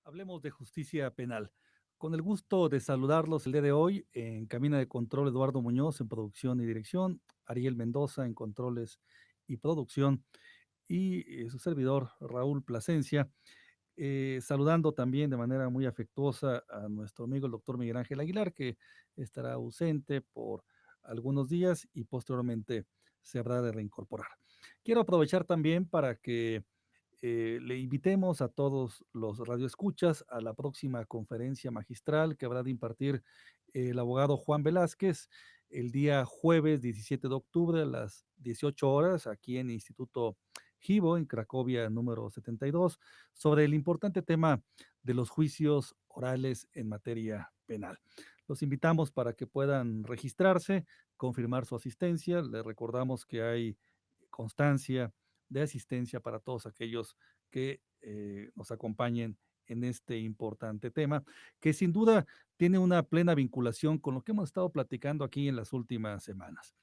Hablemos de justicia penal. Con el gusto de saludarlos el día de hoy, en cabina de control Eduardo Muñoz en producción y dirección, Ariel Mendoza en controles y producción y su servidor Raúl Plasencia, saludando también de manera muy afectuosa a nuestro amigo el doctor Miguel Ángel Aguilar, que estará ausente por algunos días y posteriormente se habrá de reincorporar. Quiero aprovechar también para que le invitemos a todos los radioescuchas a la próxima conferencia magistral que habrá de impartir el abogado Juan Velázquez el día jueves 17 de octubre a las 18 horas aquí en el Instituto Givo, en Cracovia número 72, sobre el importante tema de los juicios orales en materia penal. Los invitamos para que puedan registrarse, confirmar su asistencia. Les recordamos que hay constancia de asistencia para todos aquellos que nos acompañen en este importante tema, que sin duda tiene una plena vinculación con lo que hemos estado platicando aquí en las últimas semanas.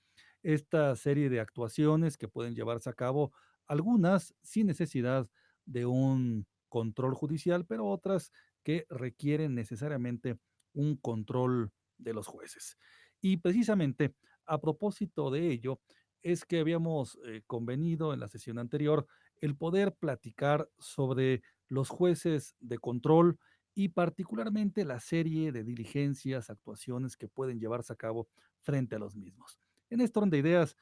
Esta serie de actuaciones que pueden llevarse a cabo, algunas sin necesidad de un control judicial, pero otras que requieren necesariamente un control de los jueces. Y precisamente a propósito de ello, es que habíamos convenido en la sesión anterior el poder platicar sobre los jueces de control y particularmente la serie de diligencias, actuaciones que pueden llevarse a cabo frente a los mismos. En este orden de ideas,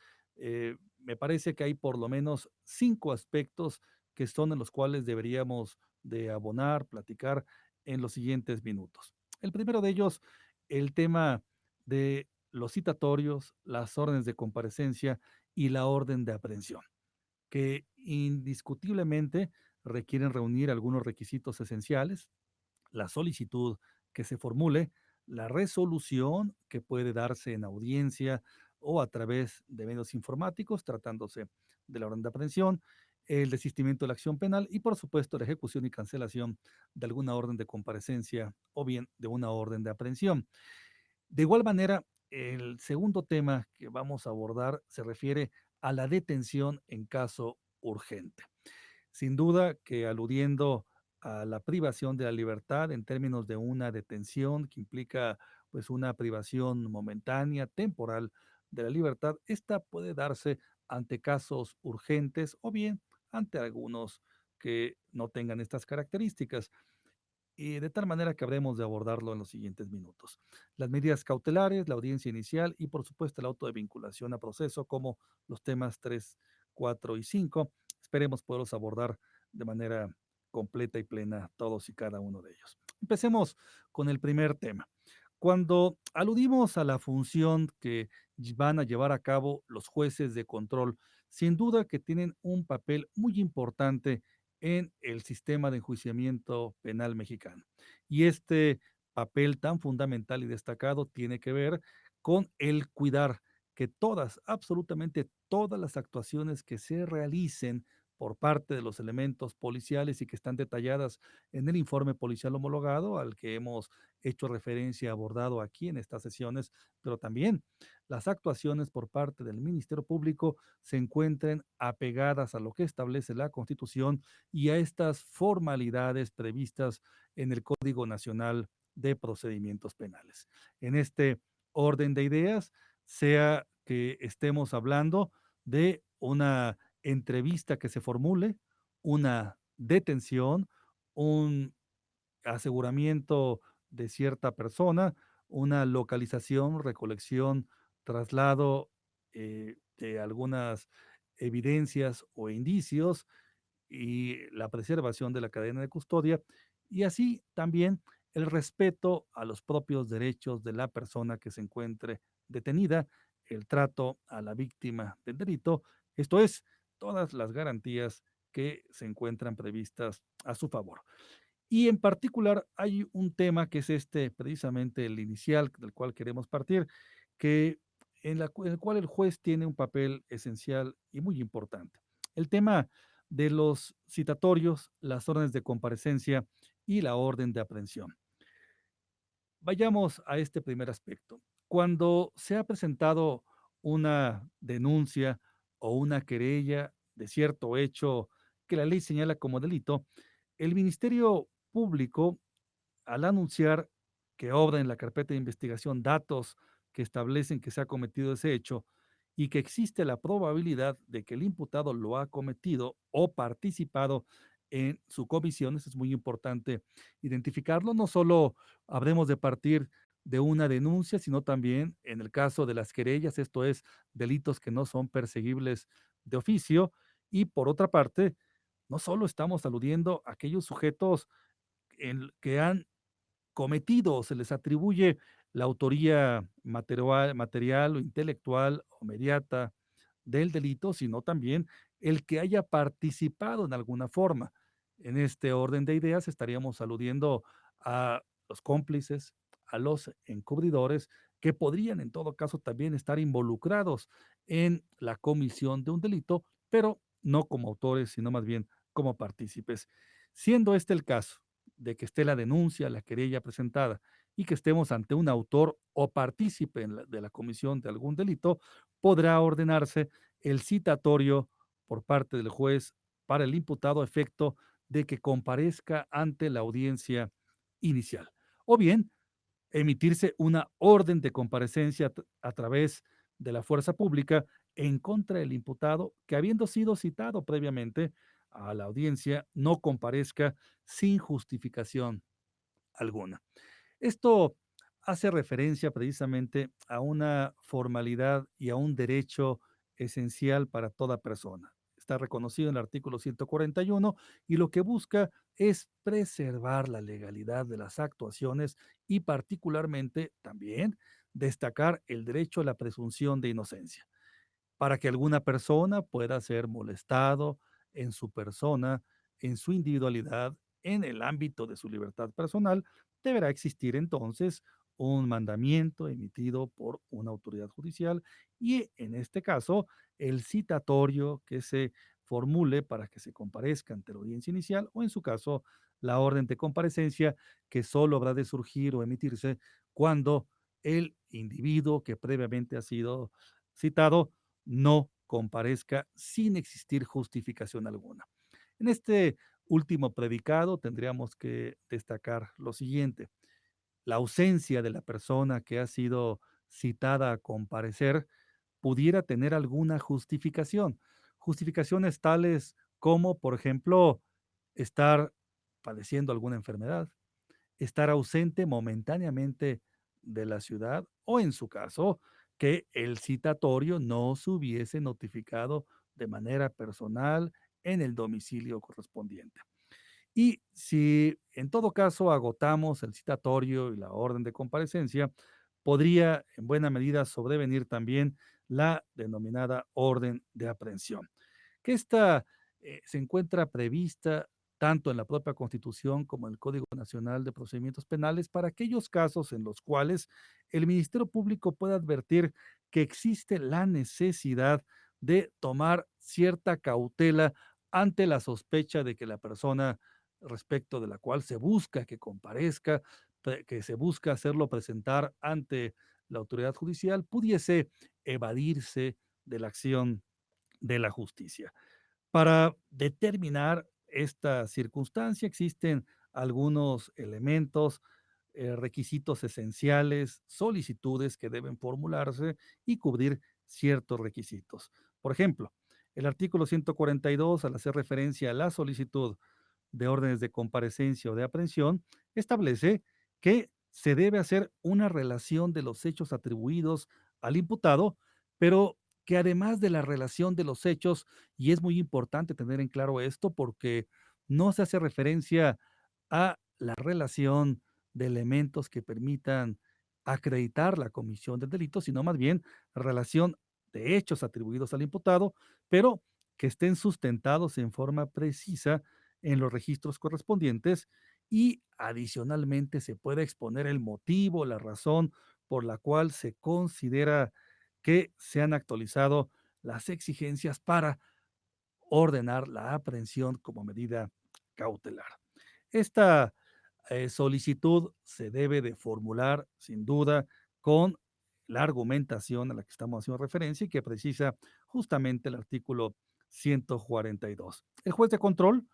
me parece que hay por lo menos 5 aspectos que son en los cuales deberíamos de abonar, platicar en los siguientes minutos. El primero de ellos, el tema de los citatorios, las órdenes de comparecencia y la orden de aprehensión, que indiscutiblemente requieren reunir algunos requisitos esenciales, la solicitud que se formule, la resolución que puede darse en audiencia o a través de medios informáticos, tratándose de la orden de aprehensión, el desistimiento de la acción penal y, por supuesto, la ejecución y cancelación de alguna orden de comparecencia o bien de una orden de aprehensión. De igual manera, el segundo tema que vamos a abordar se refiere a la detención en caso urgente. Sin duda que aludiendo a la privación de la libertad en términos de una detención que implica pues una privación momentánea, temporal de la libertad, esta puede darse ante casos urgentes o bien ante algunos que no tengan estas características y de tal manera que habremos de abordarlo en los siguientes minutos. Las medidas cautelares, la audiencia inicial y por supuesto el auto de vinculación a proceso como los temas 3, 4 y 5. Esperemos poderlos abordar de manera completa y plena todos y cada uno de ellos. Empecemos con el primer tema. Cuando aludimos a la función que van a llevar a cabo los jueces de control, sin duda que tienen un papel muy importante en el sistema de enjuiciamiento penal mexicano. Y este papel tan fundamental y destacado tiene que ver con el cuidar que todas, absolutamente todas las actuaciones que se realicen por parte de los elementos policiales y que están detalladas en el informe policial homologado al que hemos hecho referencia, abordado aquí en estas sesiones, pero también las actuaciones por parte del Ministerio Público se encuentren apegadas a lo que establece la Constitución y a estas formalidades previstas en el Código Nacional de Procedimientos Penales. En este orden de ideas, sea que estemos hablando de una entrevista que se formule, una detención, un aseguramiento de cierta persona, una localización, recolección, traslado de algunas evidencias o indicios, y la preservación de la cadena de custodia, y así también el respeto a los propios derechos de la persona que se encuentre detenida, el trato a la víctima del delito, esto es, todas las garantías que se encuentran previstas a su favor. Y en particular hay un tema que es este, precisamente el inicial del cual queremos partir, que en el cual el juez tiene un papel esencial y muy importante. El tema de los citatorios, las órdenes de comparecencia y la orden de aprehensión. Vayamos a este primer aspecto. Cuando se ha presentado una denuncia o una querella de cierto hecho que la ley señala como delito, el ministerio Público, al anunciar que obra en la carpeta de investigación datos que establecen que se ha cometido ese hecho y que existe la probabilidad de que el imputado lo ha cometido o participado en su comisión, eso es muy importante identificarlo. No solo habremos de partir de una denuncia, sino también en el caso de las querellas, esto es, delitos que no son perseguibles de oficio. Y por otra parte, no solo estamos aludiendo a aquellos sujetos que han cometido o se les atribuye la autoría material o intelectual o mediata del delito, sino también el que haya participado en alguna forma. En este orden de ideas estaríamos aludiendo a los cómplices, a los encubridores, que podrían en todo caso también estar involucrados en la comisión de un delito, pero no como autores, sino más bien como partícipes. Siendo este el caso de que esté la denuncia, la querella presentada y que estemos ante un autor o partícipe de la comisión de algún delito, podrá ordenarse el citatorio por parte del juez para el imputado a efecto de que comparezca ante la audiencia inicial. O bien, emitirse una orden de comparecencia a través de la fuerza pública en contra del imputado que, habiendo sido citado previamente a la audiencia, no comparezca sin justificación alguna. Esto hace referencia precisamente a una formalidad y a un derecho esencial para toda persona. Está reconocido en el artículo 141 y lo que busca es preservar la legalidad de las actuaciones y particularmente también destacar el derecho a la presunción de inocencia para que alguna persona pueda ser molestado en su persona, en su individualidad, en el ámbito de su libertad personal, deberá existir entonces un mandamiento emitido por una autoridad judicial y en este caso el citatorio que se formule para que se comparezca ante la audiencia inicial o en su caso la orden de comparecencia que solo habrá de surgir o emitirse cuando el individuo que previamente ha sido citado no comparezca sin existir justificación alguna. En este último predicado tendríamos que destacar lo siguiente: la ausencia de la persona que ha sido citada a comparecer pudiera tener alguna justificación. Justificaciones tales como, por ejemplo, estar padeciendo alguna enfermedad, estar ausente momentáneamente de la ciudad o, en su caso, que el citatorio no se hubiese notificado de manera personal en el domicilio correspondiente. Y si en todo caso agotamos el citatorio y la orden de comparecencia, podría en buena medida sobrevenir también la denominada orden de aprehensión, que esta se encuentra prevista tanto en la propia Constitución como en el Código Nacional de Procedimientos Penales para aquellos casos en los cuales el Ministerio Público pueda advertir que existe la necesidad de tomar cierta cautela ante la sospecha de que la persona respecto de la cual se busca que comparezca, que se busca hacerlo presentar ante la autoridad judicial, pudiese evadirse de la acción de la justicia. Para determinar esta circunstancia existen algunos elementos, requisitos esenciales, solicitudes que deben formularse y cubrir ciertos requisitos. Por ejemplo, el artículo 142, al hacer referencia a la solicitud de órdenes de comparecencia o de aprehensión, establece que se debe hacer una relación de los hechos atribuidos al imputado, pero que además de la relación de los hechos, y es muy importante tener en claro esto porque no se hace referencia a la relación de elementos que permitan acreditar la comisión del delito, sino más bien relación de hechos atribuidos al imputado, pero que estén sustentados en forma precisa en los registros correspondientes y adicionalmente se puede exponer el motivo, la razón por la cual se considera que se han actualizado las exigencias para ordenar la aprehensión como medida cautelar. Esta solicitud se debe de formular sin duda con la argumentación a la que estamos haciendo referencia y que precisa justamente el artículo 142. El juez de control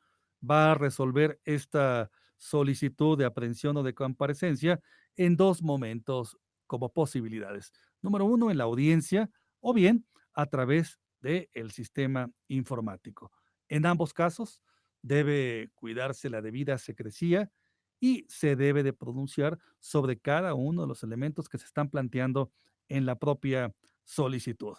va a resolver esta solicitud de aprehensión o de comparecencia en dos momentos como posibilidades. Número uno, en la audiencia o bien a través del sistema informático. En ambos casos, debe cuidarse la debida secrecía y se debe de pronunciar sobre cada uno de los elementos que se están planteando en la propia solicitud.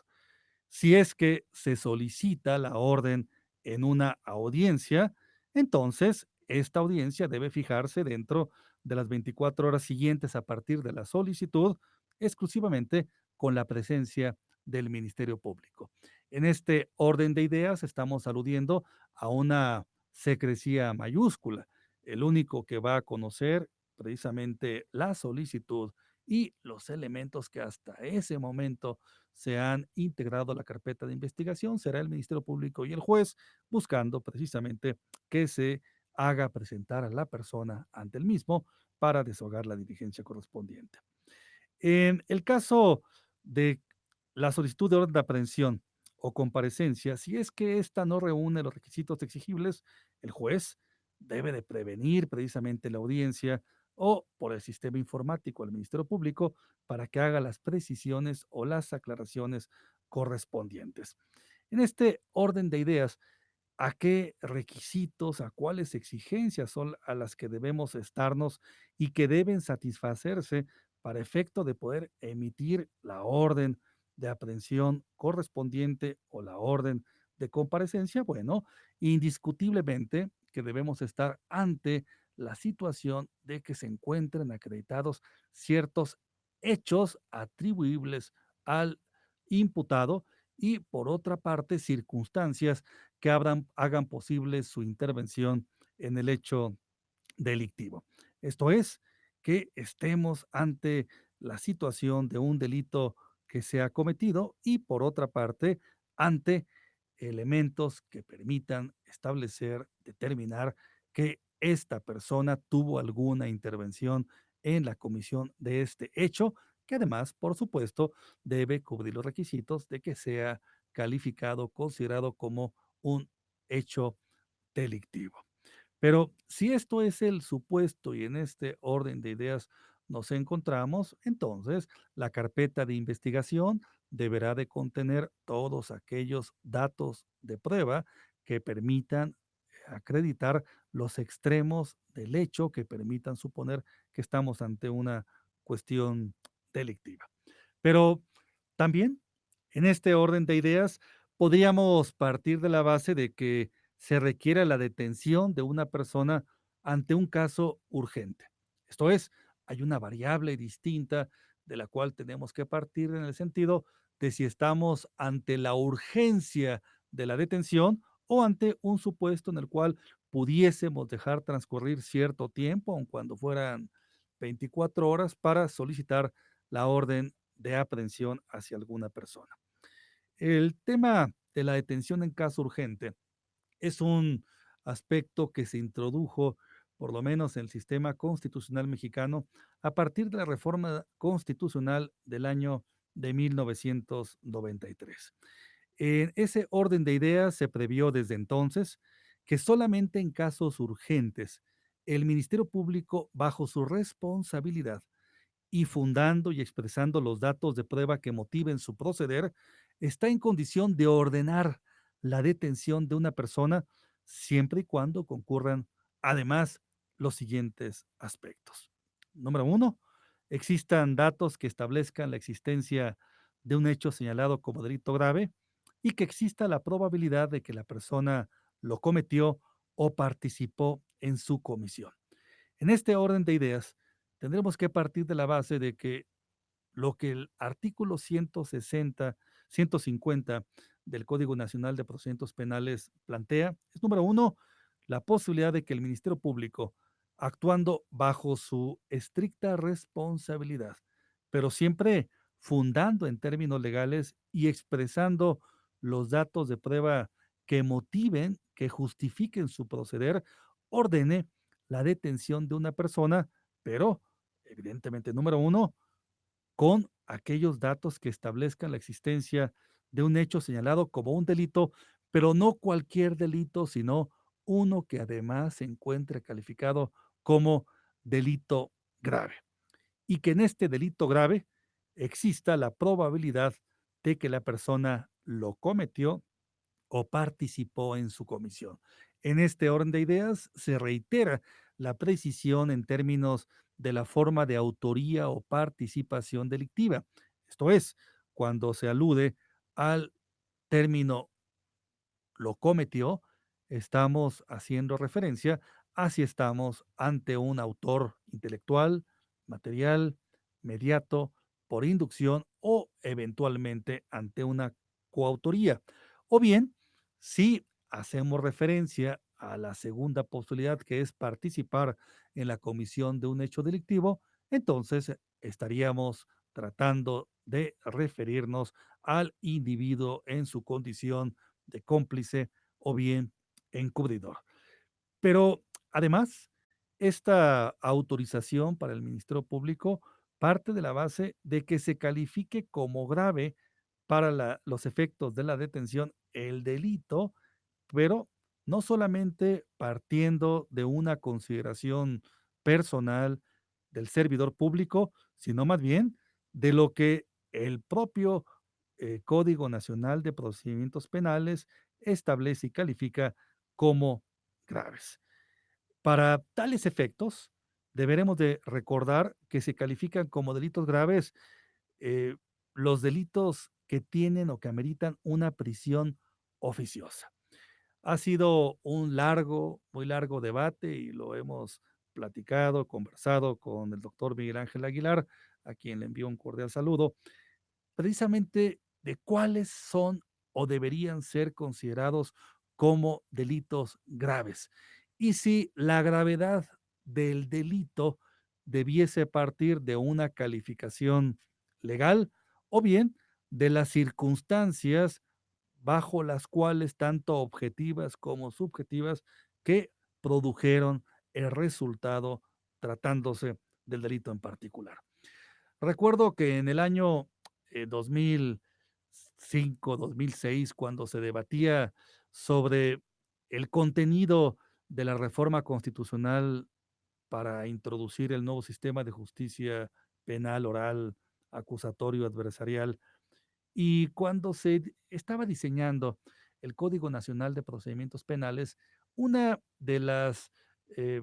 Si es que se solicita la orden en una audiencia, entonces esta audiencia debe fijarse dentro de las 24 horas siguientes a partir de la solicitud, exclusivamente con la presencia del Ministerio Público. En este orden de ideas estamos aludiendo a una secrecía mayúscula. El único que va a conocer precisamente la solicitud y los elementos que hasta ese momento se han integrado a la carpeta de investigación será el Ministerio Público y el juez, buscando precisamente que se haga presentar a la persona ante el mismo para desahogar la diligencia correspondiente. En el caso de la solicitud de orden de aprehensión o comparecencia, si es que ésta no reúne los requisitos exigibles, el juez debe de prevenir precisamente la audiencia o por el sistema informático al Ministerio Público para que haga las precisiones o las aclaraciones correspondientes. En este orden de ideas, a qué requisitos, a cuáles exigencias son a las que debemos estarnos y que deben satisfacerse para efecto de poder emitir la orden de aprehensión correspondiente o la orden de comparecencia. Bueno, indiscutiblemente que debemos estar ante la situación de que se encuentren acreditados ciertos hechos atribuibles al imputado y por otra parte circunstancias que hagan posible su intervención en el hecho delictivo. Esto es, que estemos ante la situación de un delito que se ha cometido y por otra parte, ante elementos que permitan establecer, determinar que esta persona tuvo alguna intervención en la comisión de este hecho, que además, por supuesto, debe cubrir los requisitos de que sea calificado, considerado como un hecho delictivo. Pero si esto es el supuesto y en este orden de ideas nos encontramos, entonces la carpeta de investigación deberá de contener todos aquellos datos de prueba que permitan acreditar los extremos del hecho, que permitan suponer que estamos ante una cuestión delictiva. Pero también, en este orden de ideas, podríamos partir de la base de que se requiere la detención de una persona ante un caso urgente. Esto es, hay una variable distinta de la cual tenemos que partir en el sentido de si estamos ante la urgencia de la detención o ante un supuesto en el cual pudiésemos dejar transcurrir cierto tiempo, aun cuando fueran 24 horas, para solicitar la orden de aprehensión hacia alguna persona. El tema de la detención en caso urgente es un aspecto que se introdujo, por lo menos en el sistema constitucional mexicano, a partir de la reforma constitucional del año de 1993. En ese orden de ideas se previó desde entonces que solamente en casos urgentes el Ministerio Público, bajo su responsabilidad, y fundando y expresando los datos de prueba que motiven su proceder, está en condición de ordenar la detención de una persona siempre y cuando concurran además los siguientes aspectos. Número uno, existan datos que establezcan la existencia de un hecho señalado como delito grave y que exista la probabilidad de que la persona lo cometió o participó en su comisión. En este orden de ideas, tendremos que partir de la base de que lo que el artículo 160, 150 del Código Nacional de Procedimientos Penales plantea es, número uno, la posibilidad de que el Ministerio Público, actuando bajo su estricta responsabilidad, pero siempre fundando en términos legales y expresando los datos de prueba que motiven, que justifiquen su proceder, ordene la detención de una persona, pero evidentemente, número uno, con aquellos datos que establezcan la existencia de un hecho señalado como un delito, pero no cualquier delito, sino uno que además se encuentre calificado como delito grave y que en este delito grave exista la probabilidad de que la persona lo cometió o participó en su comisión. En este orden de ideas se reitera la precisión en términos de la forma de autoría o participación delictiva. Esto es, cuando se alude al término lo cometió, estamos haciendo referencia a si estamos ante un autor intelectual, material, mediato, por inducción o eventualmente ante una coautoría. O bien, si hacemos referencia a la segunda posibilidad, que es participar en la comisión de un hecho delictivo, entonces estaríamos tratando de referirnos al individuo en su condición de cómplice o bien encubridor. Pero además, esta autorización para el Ministerio Público parte de la base de que se califique como grave para los efectos de la detención el delito, pero no solamente partiendo de una consideración personal del servidor público, sino más bien de lo que el propio Código Nacional de Procedimientos Penales establece y califica como graves. Para tales efectos, deberemos de recordar que se califican como delitos graves eh, los delitos que tienen o que ameritan una prisión oficiosa. Ha sido un largo, muy largo debate y lo hemos platicado, conversado con el doctor Miguel Ángel Aguilar, a quien le envío un cordial saludo, precisamente de cuáles son o deberían ser considerados como delitos graves. Y si la gravedad del delito debiese partir de una calificación legal o bien de las circunstancias bajo las cuales tanto objetivas como subjetivas que produjeron el resultado tratándose del delito en particular. Recuerdo que en el año 2005, 2006, cuando se debatía sobre el contenido de la reforma constitucional para introducir el nuevo sistema de justicia penal oral, acusatorio, adversarial, y cuando estaba diseñando el Código Nacional de Procedimientos Penales, una eh,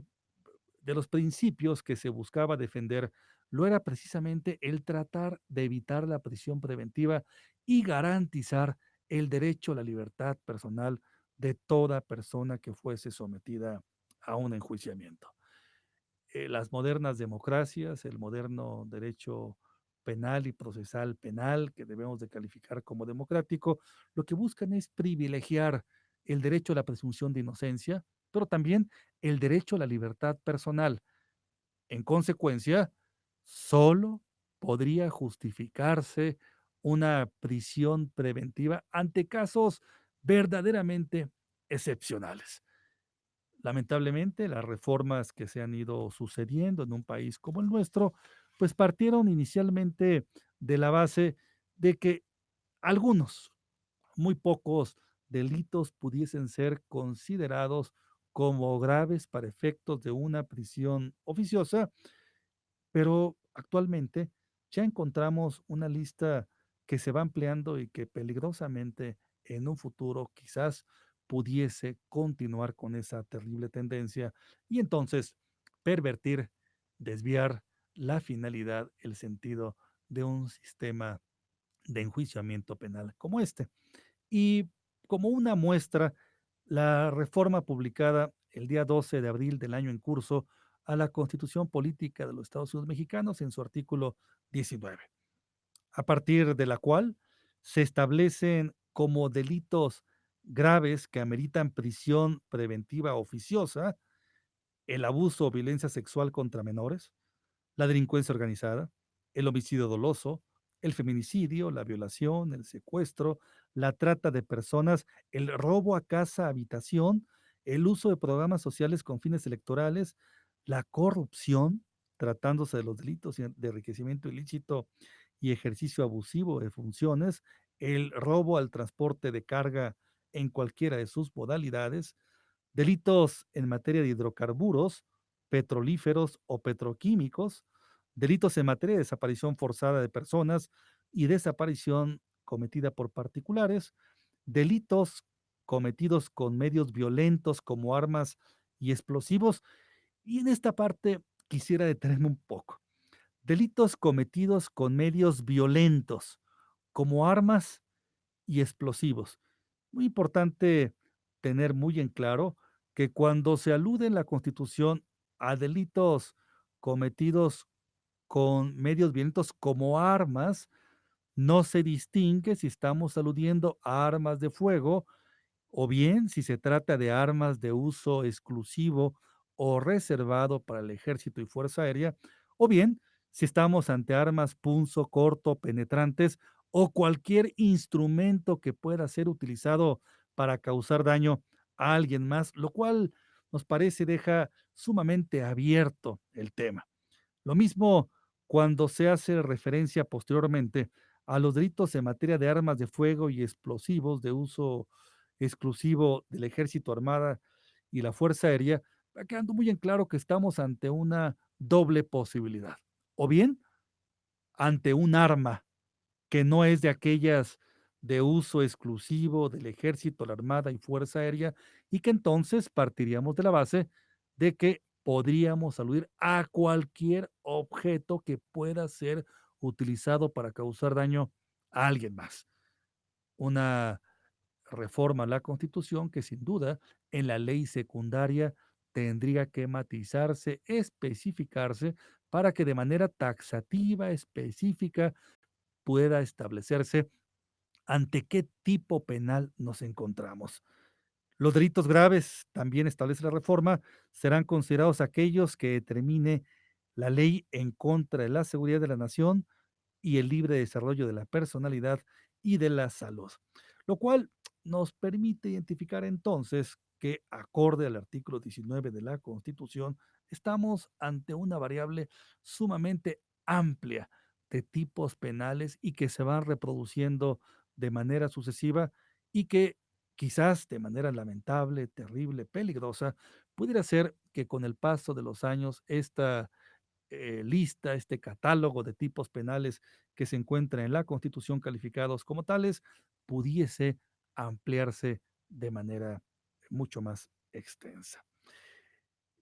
de los principios que se buscaba defender lo era precisamente el tratar de evitar la prisión preventiva y garantizar el derecho a la libertad personal de toda persona que fuese sometida a un enjuiciamiento. Las modernas democracias, el moderno derecho penal y procesal penal, que debemos de calificar como democrático, lo que buscan es privilegiar el derecho a la presunción de inocencia, pero también el derecho a la libertad personal. En consecuencia, solo podría justificarse una prisión preventiva ante casos verdaderamente excepcionales. Lamentablemente, las reformas que se han ido sucediendo en un país como el nuestro, pues partieron inicialmente de la base de que algunos, muy pocos delitos pudiesen ser considerados como graves para efectos de una prisión oficiosa, pero actualmente ya encontramos una lista que se va ampliando y que peligrosamente en un futuro quizás pudiese continuar con esa terrible tendencia y entonces pervertir, desviar la finalidad, el sentido de un sistema de enjuiciamiento penal como este. Y como una muestra, la reforma publicada el día 12 de abril del año en curso a la Constitución Política de los Estados Unidos Mexicanos en su artículo 19, a partir de la cual se establecen como delitos graves que ameritan prisión preventiva oficiosa el abuso o violencia sexual contra menores, la delincuencia organizada, el homicidio doloso, el feminicidio, la violación, el secuestro, la trata de personas, el robo a casa, habitación, el uso de programas sociales con fines electorales, la corrupción, tratándose de los delitos de enriquecimiento ilícito y ejercicio abusivo de funciones, el robo al transporte de carga en cualquiera de sus modalidades, delitos en materia de hidrocarburos, petrolíferos o petroquímicos, delitos en materia de desaparición forzada de personas y desaparición cometida por particulares, delitos cometidos con medios violentos como armas y explosivos. Y en esta parte quisiera detenerme un poco. Delitos cometidos con medios violentos como armas y explosivos. Muy importante tener muy en claro que cuando se alude en la Constitución a delitos cometidos con medios violentos como armas, no se distingue si estamos aludiendo a armas de fuego o bien si se trata de armas de uso exclusivo o reservado para el ejército y fuerza aérea, o bien si estamos ante armas punzo corto, penetrantes o cualquier instrumento que pueda ser utilizado para causar daño a alguien más, lo cual nos parece deja sumamente abierto el tema. Lo mismo cuando se hace referencia posteriormente a los delitos en materia de armas de fuego y explosivos de uso exclusivo del Ejército, Armada y la Fuerza Aérea, va quedando muy en claro que estamos ante una doble posibilidad. O bien ante un arma que no es de aquellas de uso exclusivo del Ejército, la Armada y Fuerza Aérea, y que entonces partiríamos de la base de que podríamos aludir a cualquier objeto que pueda ser utilizado para causar daño a alguien más. Una reforma a la Constitución que sin duda en la ley secundaria tendría que matizarse, especificarse, para que de manera taxativa, específica, pueda establecerse ante qué tipo penal nos encontramos. Los delitos graves, también establece la reforma, serán considerados aquellos que determine la ley en contra de la seguridad de la nación y el libre desarrollo de la personalidad y de la salud, lo cual nos permite identificar entonces que, acorde al artículo 19 de la Constitución, estamos ante una variable sumamente amplia de tipos penales y que se van reproduciendo de manera sucesiva y que quizás de manera lamentable, terrible, peligrosa, pudiera ser que con el paso de los años esta lista, este catálogo de tipos penales que se encuentra en la Constitución calificados como tales, pudiese ampliarse de manera mucho más extensa.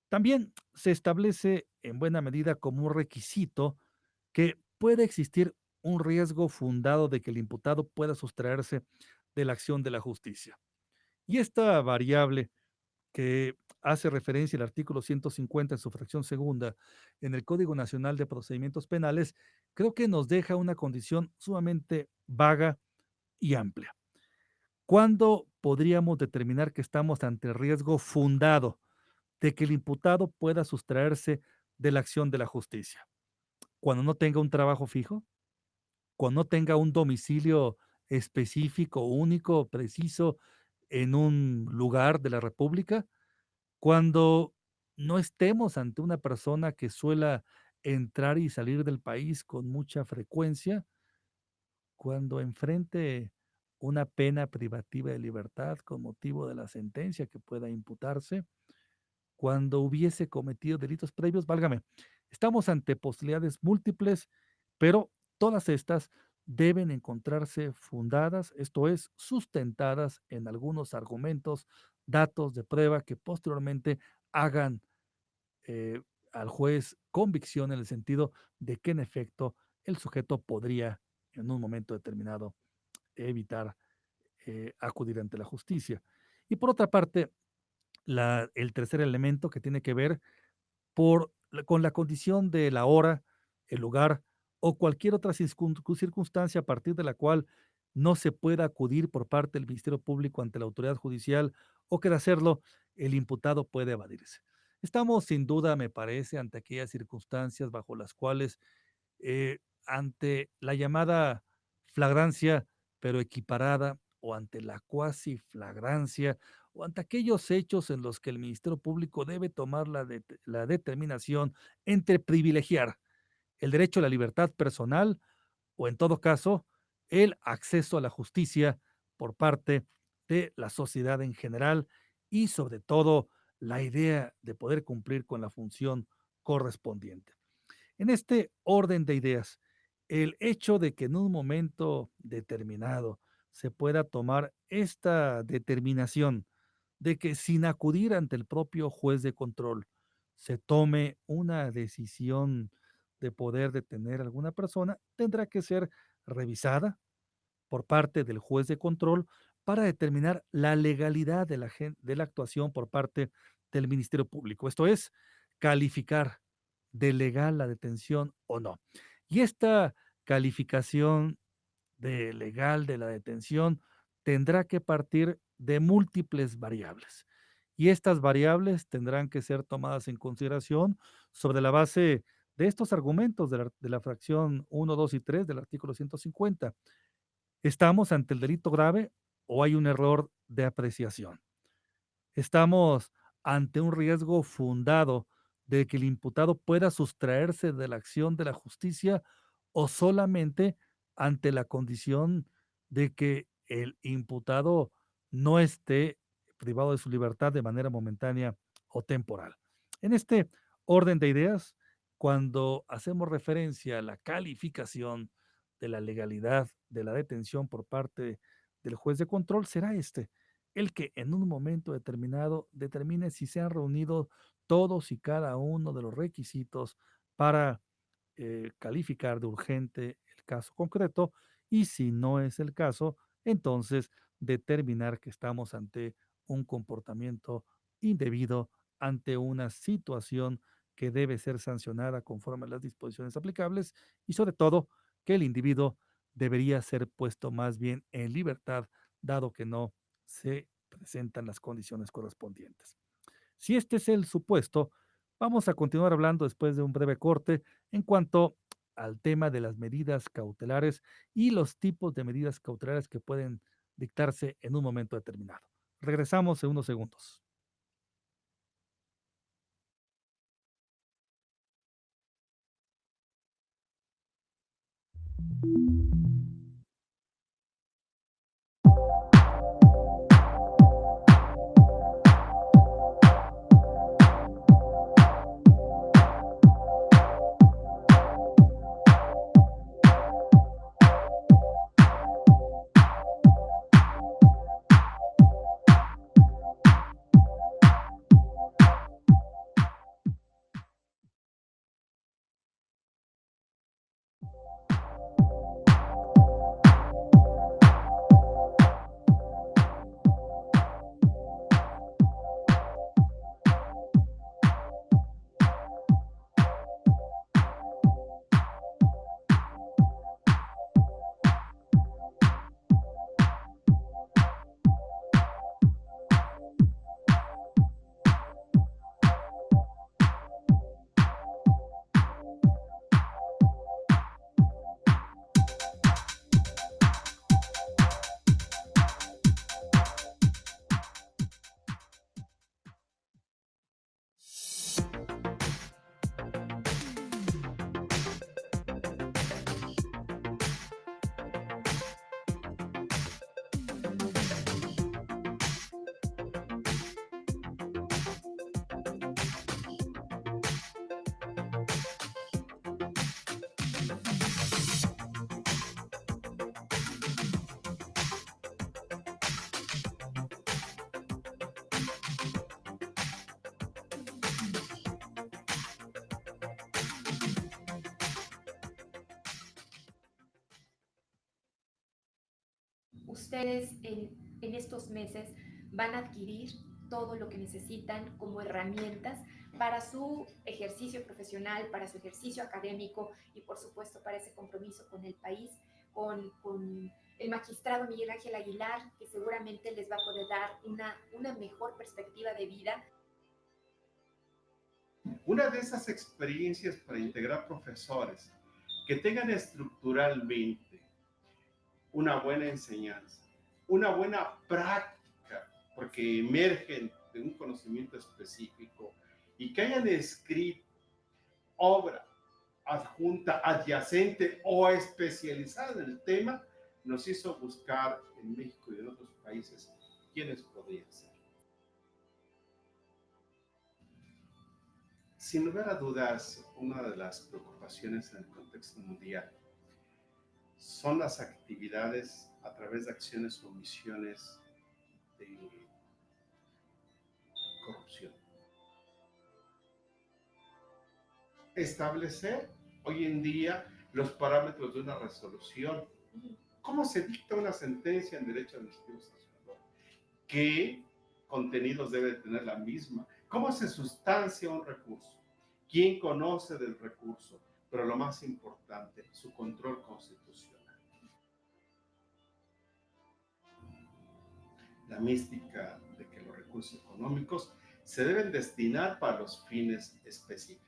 También se establece en buena medida como un requisito que puede existir un riesgo fundado de que el imputado pueda sustraerse de la acción de la justicia. Y esta variable que hace referencia al artículo 150 en su fracción segunda en el Código Nacional de Procedimientos Penales, creo que nos deja una condición sumamente vaga y amplia. ¿Cuándo podríamos determinar que estamos ante el riesgo fundado de que el imputado pueda sustraerse de la acción de la justicia? Cuando no tenga un trabajo fijo, cuando no tenga un domicilio específico, único, preciso en un lugar de la República, cuando no estemos ante una persona que suela entrar y salir del país con mucha frecuencia, cuando enfrente una pena privativa de libertad con motivo de la sentencia que pueda imputarse, cuando hubiese cometido delitos previos, válgame, estamos ante posibilidades múltiples, pero todas estas deben encontrarse fundadas, esto es, sustentadas en algunos argumentos, datos de prueba que posteriormente hagan eh, al juez convicción en el sentido de que en efecto el sujeto podría en un momento determinado evitar acudir ante la justicia. Y por otra parte, el tercer elemento que tiene que ver con la condición de la hora, el lugar o cualquier otra circunstancia a partir de la cual no se pueda acudir por parte del Ministerio Público ante la autoridad judicial o que de hacerlo el imputado puede evadirse. Estamos sin duda, me parece, ante aquellas circunstancias bajo las cuales ante la llamada flagrancia, pero equiparada, o ante la cuasi flagrancia, o ante aquellos hechos en los que el Ministerio Público debe tomar la determinación entre privilegiar el derecho a la libertad personal o, en todo caso, el acceso a la justicia por parte de la sociedad en general y, sobre todo, la idea de poder cumplir con la función correspondiente. En este orden de ideas, el hecho de que en un momento determinado se pueda tomar esta determinación de que sin acudir ante el propio juez de control se tome una decisión de poder detener a alguna persona, tendrá que ser revisada por parte del juez de control para determinar la legalidad de la actuación por parte del Ministerio Público. Esto es, calificar de legal la detención o no. Y esta calificación de legal de la detención tendrá que partir de múltiples variables. Y estas variables tendrán que ser tomadas en consideración sobre la base de estos argumentos de la fracción uno, 2 y 3 del artículo 150. ¿Estamos ante el delito grave o hay un error de apreciación? ¿Estamos ante un riesgo fundado de que el imputado pueda sustraerse de la acción de la justicia o solamente ante la condición de que el imputado no esté privado de su libertad de manera momentánea o temporal? En este orden de ideas, cuando hacemos referencia a la calificación de la legalidad de la detención por parte del juez de control, será el que en un momento determinado determine si se han reunido todos y cada uno de los requisitos para calificar de urgente el caso concreto, y si no es el caso, entonces determinar que estamos ante un comportamiento indebido, ante una situación que debe ser sancionada conforme a las disposiciones aplicables, y sobre todo que el individuo debería ser puesto más bien en libertad, dado que no se presentan las condiciones correspondientes. Si este es el supuesto, vamos a continuar hablando después de un breve corte en cuanto al tema de las medidas cautelares y los tipos de medidas cautelares que pueden dictarse en un momento determinado. Regresamos en unos segundos. Ustedes en estos meses van a adquirir todo lo que necesitan como herramientas para su ejercicio profesional, para su ejercicio académico y por supuesto para ese compromiso con el país, con el magistrado Miguel Ángel Aguilar, que seguramente les va a poder dar una mejor perspectiva de vida. Una de esas experiencias para integrar profesores que tengan estructuralmente una buena enseñanza, una buena práctica, porque emergen de un conocimiento específico y que hayan escrito obra adjunta, adyacente o especializada en el tema, nos hizo buscar en México y en otros países quiénes podrían ser. Sin lugar a dudas, una de las preocupaciones en el contexto mundial son las actividades a través de acciones o omisiones de corrupción. Establecer hoy en día los parámetros de una resolución. ¿Cómo se dicta una sentencia en derecho administrativo sancionador? ¿Qué contenidos debe tener la misma? ¿Cómo se sustancia un recurso? ¿Quién conoce del recurso? Pero lo más importante, su control constitucional. La mística de que los recursos económicos se deben destinar para los fines específicos.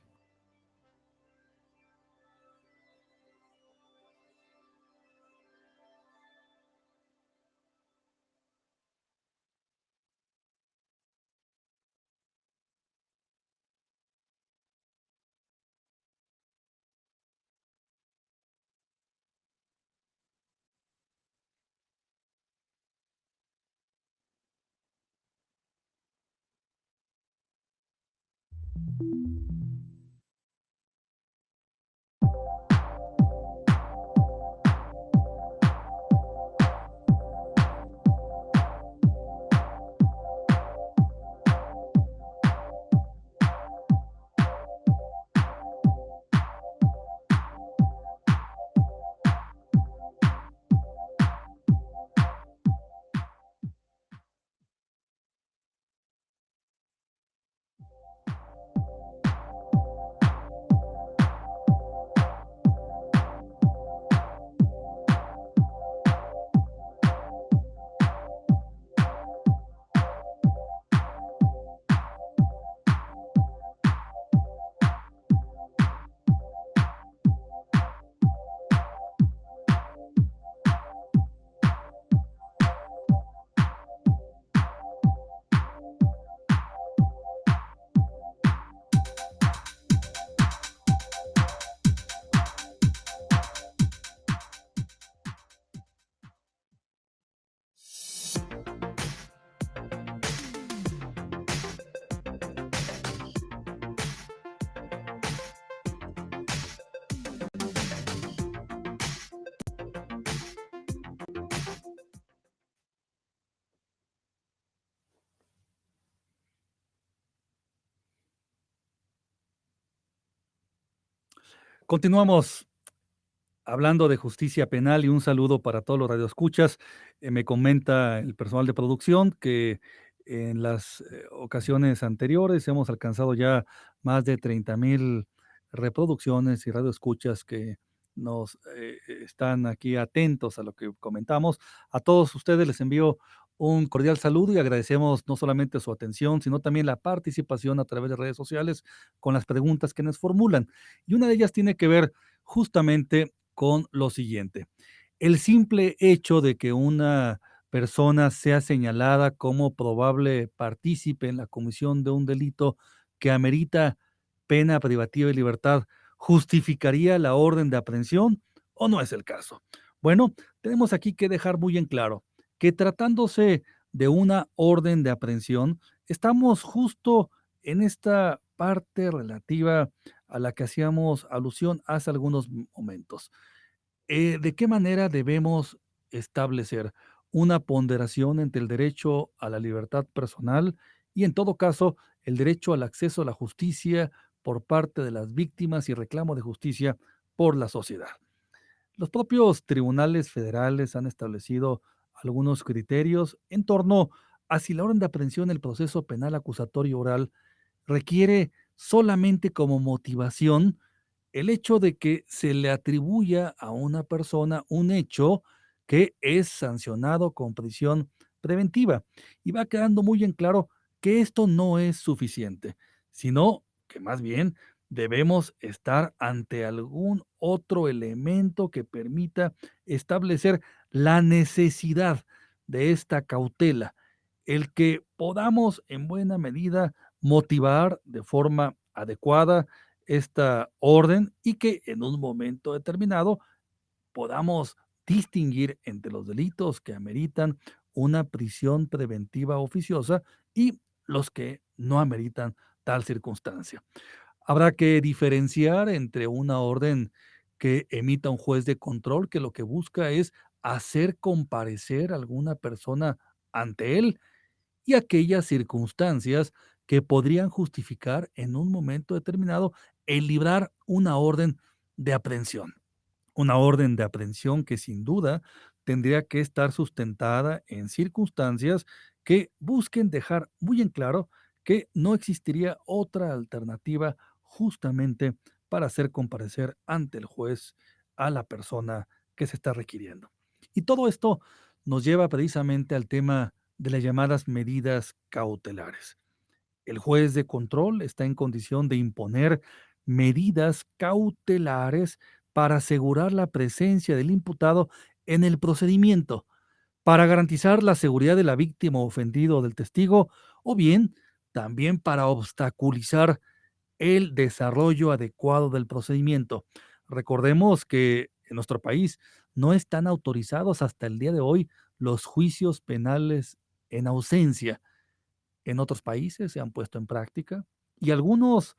Continuamos hablando de justicia penal y un saludo para todos los radioescuchas. Me comenta el personal de producción que en las ocasiones anteriores hemos alcanzado ya más de 30,000 reproducciones y radioescuchas que nos están aquí atentos a lo que comentamos. A todos ustedes les envío un cordial saludo y agradecemos no solamente su atención, sino también la participación a través de redes sociales con las preguntas que nos formulan. Y una de ellas tiene que ver justamente con lo siguiente. El simple hecho de que una persona sea señalada como probable partícipe en la comisión de un delito que amerita pena privativa de libertad, ¿justificaría la orden de aprehensión o no es el caso? Bueno, tenemos aquí que dejar muy en claro que tratándose de una orden de aprehensión, estamos justo en esta parte relativa a la que hacíamos alusión hace algunos momentos. ¿De qué manera debemos establecer una ponderación entre el derecho a la libertad personal y, en todo caso, el derecho al acceso a la justicia por parte de las víctimas y reclamo de justicia por la sociedad? Los propios tribunales federales han establecido algunos criterios en torno a si la orden de aprehensión en el proceso penal acusatorio oral requiere solamente como motivación el hecho de que se le atribuya a una persona un hecho que es sancionado con prisión preventiva. Y va quedando muy en claro que esto no es suficiente, sino que más bien debemos estar ante algún otro elemento que permita establecer la necesidad de esta cautela, el que podamos en buena medida motivar de forma adecuada esta orden y que en un momento determinado podamos distinguir entre los delitos que ameritan una prisión preventiva oficiosa y los que no ameritan tal circunstancia. Habrá que diferenciar entre una orden que emita un juez de control, que lo que busca es hacer comparecer a alguna persona ante él, y aquellas circunstancias que podrían justificar en un momento determinado el librar una orden de aprehensión. Una orden de aprehensión que sin duda tendría que estar sustentada en circunstancias que busquen dejar muy en claro que no existiría otra alternativa justamente para hacer comparecer ante el juez a la persona que se está requiriendo. Y todo esto nos lleva precisamente al tema de las llamadas medidas cautelares. El juez de control está en condición de imponer medidas cautelares para asegurar la presencia del imputado en el procedimiento, para garantizar la seguridad de la víctima ofendido o del testigo, o bien también para obstaculizar el desarrollo adecuado del procedimiento. Recordemos que en nuestro país no están autorizados hasta el día de hoy los juicios penales en ausencia. En otros países se han puesto en práctica y algunos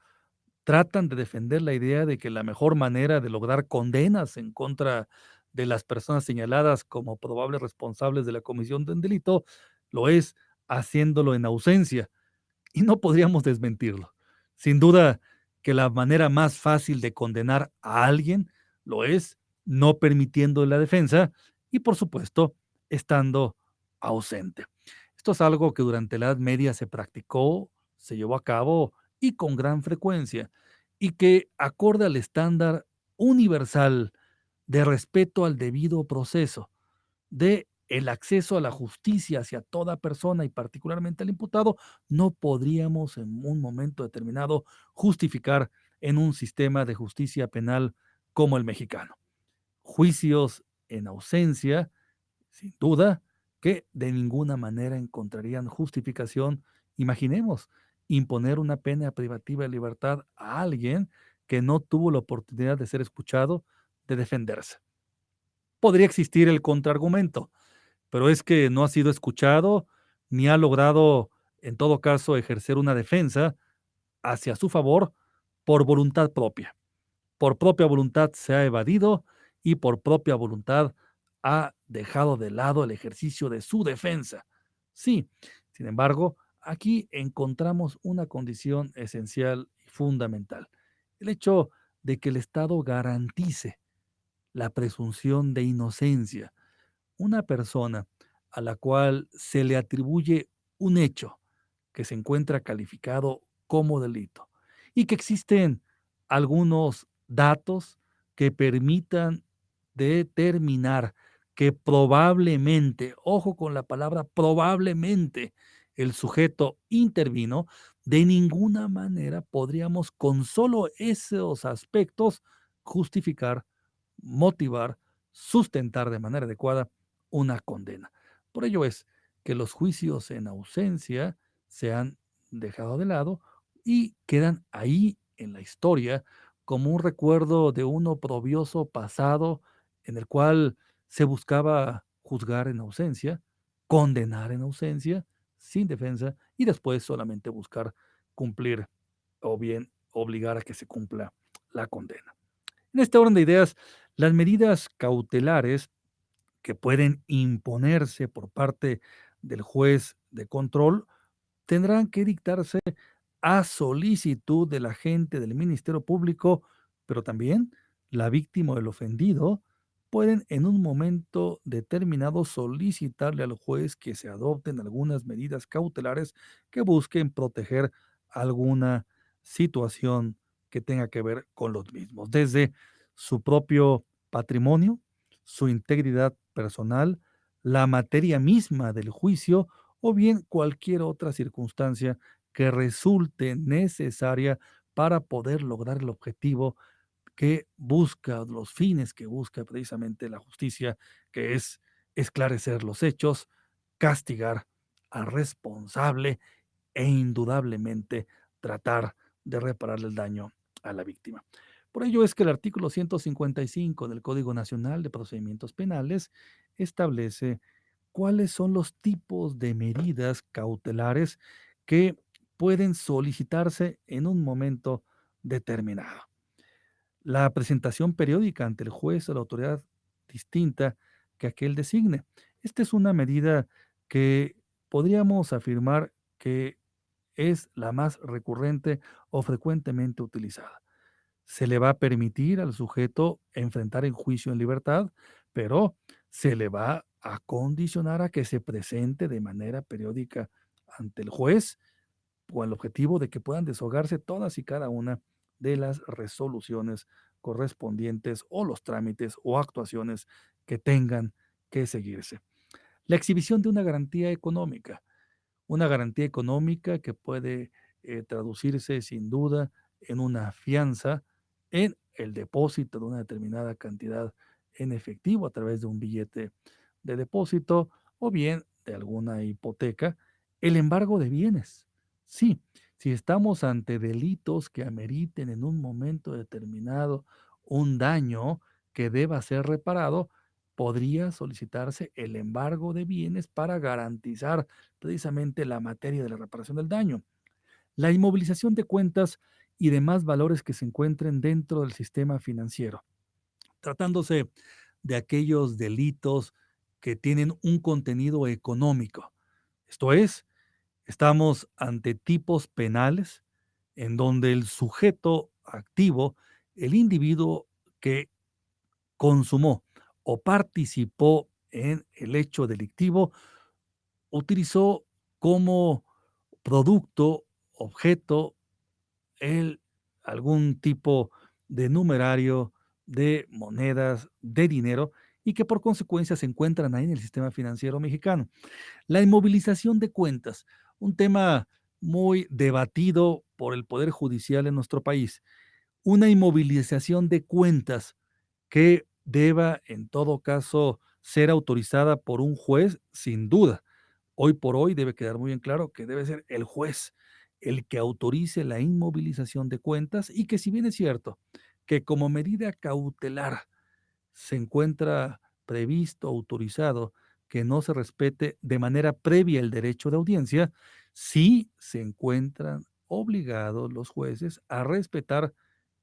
tratan de defender la idea de que la mejor manera de lograr condenas en contra de las personas señaladas como probables responsables de la comisión de un delito lo es haciéndolo en ausencia, y no podríamos desmentirlo. Sin duda que la manera más fácil de condenar a alguien lo es no permitiendo la defensa y, por supuesto, estando ausente. Esto es algo que durante la Edad Media se practicó, se llevó a cabo y con gran frecuencia, y que, acorde al estándar universal de respeto al debido proceso, de el acceso a la justicia hacia toda persona y particularmente al imputado, no podríamos en un momento determinado justificar en un sistema de justicia penal como el mexicano. Juicios en ausencia, sin duda, que de ninguna manera encontrarían justificación. Imaginemos imponer una pena privativa de libertad a alguien que no tuvo la oportunidad de ser escuchado, de defenderse. Podría existir el contraargumento, pero es que no ha sido escuchado ni ha logrado, en todo caso, ejercer una defensa hacia su favor por voluntad propia. Por propia voluntad se ha evadido y por propia voluntad ha dejado de lado el ejercicio de su defensa. Sí, sin embargo, aquí encontramos una condición esencial y fundamental: el hecho de que el Estado garantice la presunción de inocencia. Una persona a la cual se le atribuye un hecho que se encuentra calificado como delito y que existen algunos datos que permitan determinar que probablemente, ojo con la palabra probablemente, el sujeto intervino, de ninguna manera podríamos con solo esos aspectos justificar, motivar, sustentar de manera adecuada una condena. Por ello es que los juicios en ausencia se han dejado de lado y quedan ahí en la historia como un recuerdo de un oprobioso pasado en el cual se buscaba juzgar en ausencia, condenar en ausencia, sin defensa, y después solamente buscar cumplir o bien obligar a que se cumpla la condena. En este orden de ideas, las medidas cautelares que pueden imponerse por parte del juez de control tendrán que dictarse a solicitud del agente del Ministerio Público, pero también la víctima o el ofendido pueden en un momento determinado solicitarle al juez que se adopten algunas medidas cautelares que busquen proteger alguna situación que tenga que ver con los mismos, desde su propio patrimonio, su integridad personal, la materia misma del juicio o bien cualquier otra circunstancia que resulte necesaria para poder lograr el objetivo que busca, los fines que busca precisamente la justicia, que es esclarecer los hechos, castigar al responsable e indudablemente tratar de repararle el daño a la víctima. Por ello es que el artículo 155 del Código Nacional de Procedimientos Penales establece cuáles son los tipos de medidas cautelares que pueden solicitarse en un momento determinado. La presentación periódica ante el juez o la autoridad distinta que aquel designe. Esta es una medida que podríamos afirmar que es la más recurrente o frecuentemente utilizada. Se le va a permitir al sujeto enfrentar el juicio en libertad, pero se le va a condicionar a que se presente de manera periódica ante el juez con el objetivo de que puedan desahogarse todas y cada una de las resoluciones correspondientes o los trámites o actuaciones que tengan que seguirse. La exhibición de una garantía económica que puede traducirse sin duda en una fianza, en el depósito de una determinada cantidad en efectivo a través de un billete de depósito o bien de alguna hipoteca, el embargo de bienes. Sí, si estamos ante delitos que ameriten en un momento determinado un daño que deba ser reparado, podría solicitarse el embargo de bienes para garantizar precisamente la materia de la reparación del daño. La inmovilización de cuentas y demás valores que se encuentren dentro del sistema financiero, tratándose de aquellos delitos que tienen un contenido económico. Esto es, estamos ante tipos penales en donde el sujeto activo, el individuo que consumó o participó en el hecho delictivo, utilizó como producto, objeto, el algún tipo de numerario de monedas, de dinero, y que por consecuencia se encuentran ahí en el sistema financiero mexicano. La inmovilización de cuentas, un tema muy debatido por el Poder Judicial en nuestro país. Una inmovilización de cuentas que deba, en todo caso, ser autorizada por un juez, sin duda. Hoy por hoy debe quedar muy en claro que debe ser el juez el que autorice la inmovilización de cuentas y que si bien es cierto que como medida cautelar se encuentra previsto, autorizado, que no se respete de manera previa el derecho de audiencia, sí se encuentran obligados los jueces a respetar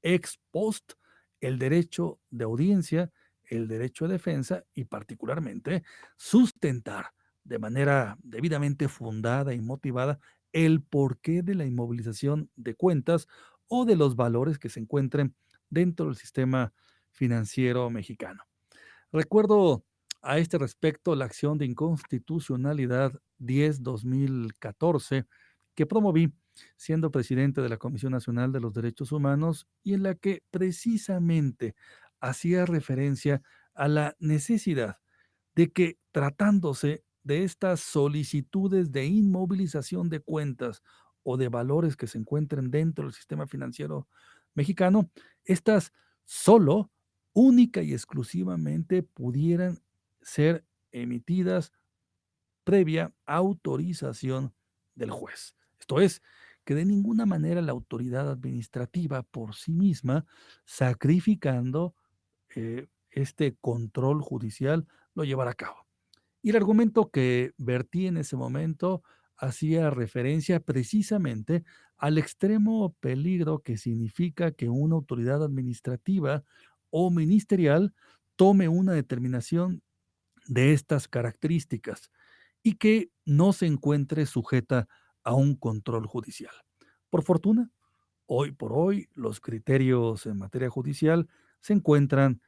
ex post el derecho de audiencia, el derecho de defensa y particularmente sustentar de manera debidamente fundada y motivada el porqué de la inmovilización de cuentas o de los valores que se encuentren dentro del sistema financiero mexicano. Recuerdo a este respecto la acción de inconstitucionalidad 10-2014 que promoví siendo presidente de la Comisión Nacional de los Derechos Humanos y en la que precisamente hacía referencia a la necesidad de que tratándose de estas solicitudes de inmovilización de cuentas o de valores que se encuentren dentro del sistema financiero mexicano, estas solo, única y exclusivamente pudieran ser emitidas previa autorización del juez. Esto es, que de ninguna manera la autoridad administrativa por sí misma, sacrificando este control judicial, lo llevará a cabo. Y el argumento que vertí en ese momento hacía referencia precisamente al extremo peligro que significa que una autoridad administrativa o ministerial tome una determinación de estas características y que no se encuentre sujeta a un control judicial. Por fortuna, hoy por hoy los criterios en materia judicial se encuentran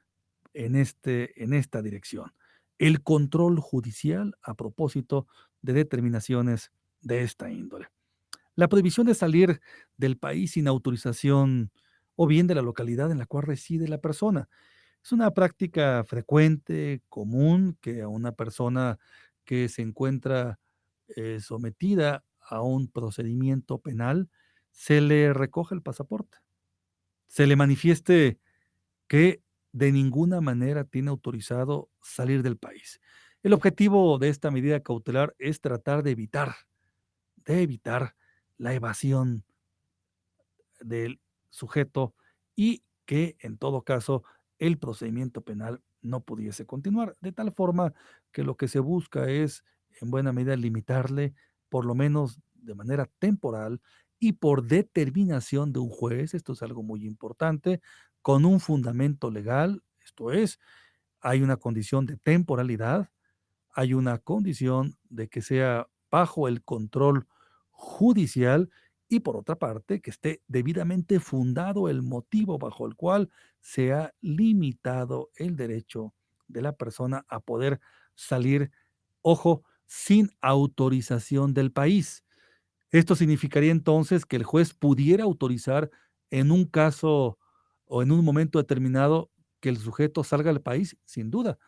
en esta dirección. El control judicial a propósito de determinaciones de esta índole. La prohibición de salir del país sin autorización o bien de la localidad en la cual reside la persona. Es una práctica frecuente, común, que a una persona que se encuentra sometida a un procedimiento penal se le recoge el pasaporte, se le manifieste que de ninguna manera tiene autorizado salir del país. El objetivo de esta medida cautelar es tratar de evitar la evasión del sujeto y que en todo caso el procedimiento penal no pudiese continuar, de tal forma que lo que se busca es en buena medida limitarle, por lo menos de manera temporal, y por determinación de un juez, esto es algo muy importante, con un fundamento legal, esto es, hay una condición de temporalidad, hay una condición de que sea bajo el control judicial y por otra parte que esté debidamente fundado el motivo bajo el cual se ha limitado el derecho de la persona a poder salir, ojo, sin autorización del país. Esto significaría entonces que el juez pudiera autorizar en un caso o en un momento determinado que el sujeto salga del país, sin duda.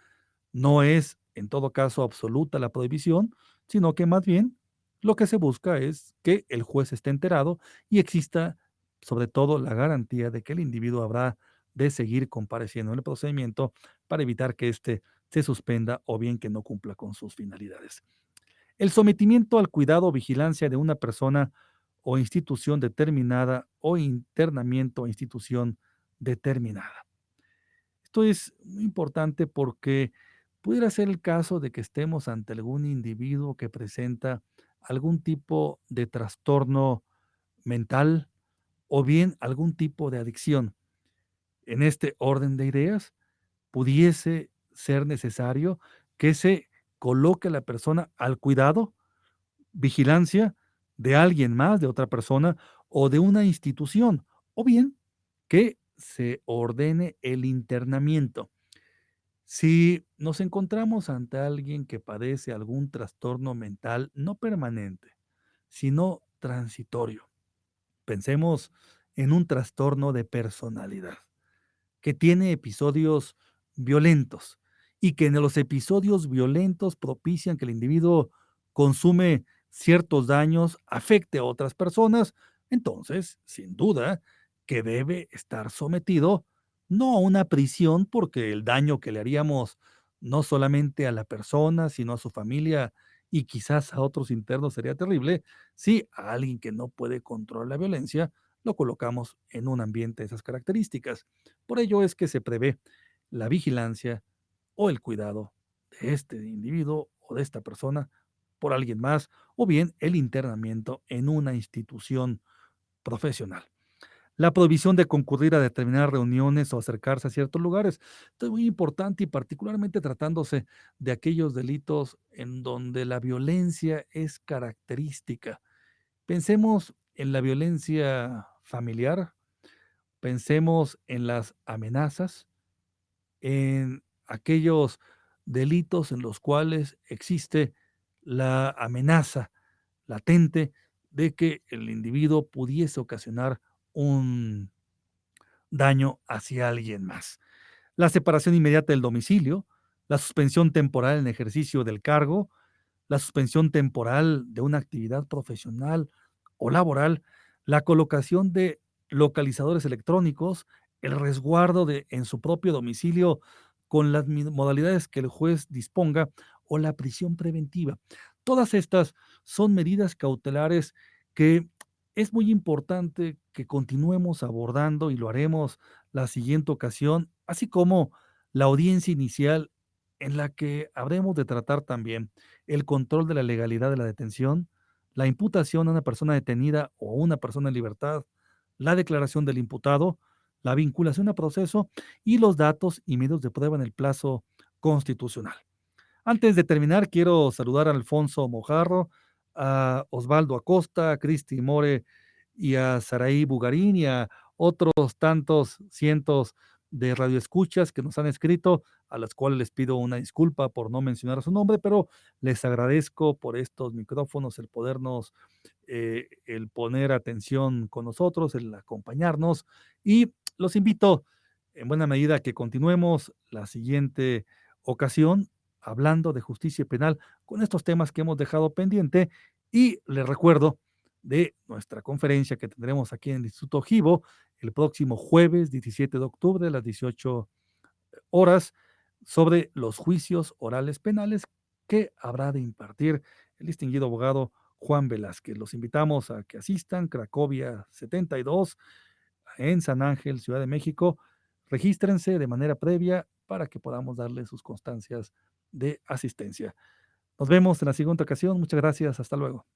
No es, en todo caso, absoluta la prohibición, sino que más bien lo que se busca es que el juez esté enterado y exista, sobre todo, la garantía de que el individuo habrá de seguir compareciendo en el procedimiento para evitar que éste se suspenda o bien que no cumpla con sus finalidades. El sometimiento al cuidado o vigilancia de una persona o institución determinada o internamiento a institución determinada. Esto es muy importante porque pudiera ser el caso de que estemos ante algún individuo que presenta algún tipo de trastorno mental o bien algún tipo de adicción. En este orden de ideas, pudiese ser necesario que se coloque a la persona al cuidado, vigilancia de alguien más, de otra persona o de una institución, o bien que se ordene el internamiento. Si nos encontramos ante alguien que padece algún trastorno mental no permanente, sino transitorio, pensemos en un trastorno de personalidad que tiene episodios violentos y que en los episodios violentos propician que el individuo consume ciertos daños, afecte a otras personas, entonces, sin duda, que debe estar sometido no a una prisión, porque el daño que le haríamos no solamente a la persona, sino a su familia y quizás a otros internos sería terrible, si a alguien que no puede controlar la violencia, lo colocamos en un ambiente de esas características. Por ello es que se prevé la vigilancia o el cuidado de este individuo o de esta persona por alguien más, o bien el internamiento en una institución profesional. La prohibición de concurrir a determinadas reuniones o acercarse a ciertos lugares. Esto es muy importante y particularmente tratándose de aquellos delitos en donde la violencia es característica. Pensemos en la violencia familiar, pensemos en las amenazas, en aquellos delitos en los cuales existe la amenaza latente de que el individuo pudiese ocasionar un daño hacia alguien más. La separación inmediata del domicilio, la suspensión temporal en ejercicio del cargo, la suspensión temporal de una actividad profesional o laboral, la colocación de localizadores electrónicos, el resguardo en su propio domicilio con las modalidades que el juez disponga o la prisión preventiva. Todas estas son medidas cautelares que es muy importante que continuemos abordando y lo haremos la siguiente ocasión, así como la audiencia inicial en la que habremos de tratar también el control de la legalidad de la detención, la imputación a una persona detenida o a una persona en libertad, la declaración del imputado, la vinculación a proceso y los datos y medios de prueba en el plazo constitucional. Antes de terminar, quiero saludar a Alfonso Mojarro, a Osvaldo Acosta, a Cristi More y a Saraí Bugarín y a otros tantos cientos de radioescuchas que nos han escrito, a las cuales les pido una disculpa por no mencionar su nombre, pero les agradezco por estos micrófonos, el podernos, el poner atención con nosotros, el acompañarnos y los invito en buena medida a que continuemos la siguiente ocasión hablando de justicia penal con estos temas que hemos dejado pendiente y les recuerdo de nuestra conferencia que tendremos aquí en el Instituto Givo el próximo jueves 17 de octubre a las 18 horas sobre los juicios orales penales que habrá de impartir el distinguido abogado Juan Velázquez. Los invitamos a que asistan, Cracovia 72, en San Ángel, Ciudad de México. Regístrense de manera previa para que podamos darle sus constancias de asistencia. Nos vemos en la siguiente ocasión. Muchas gracias. Hasta luego.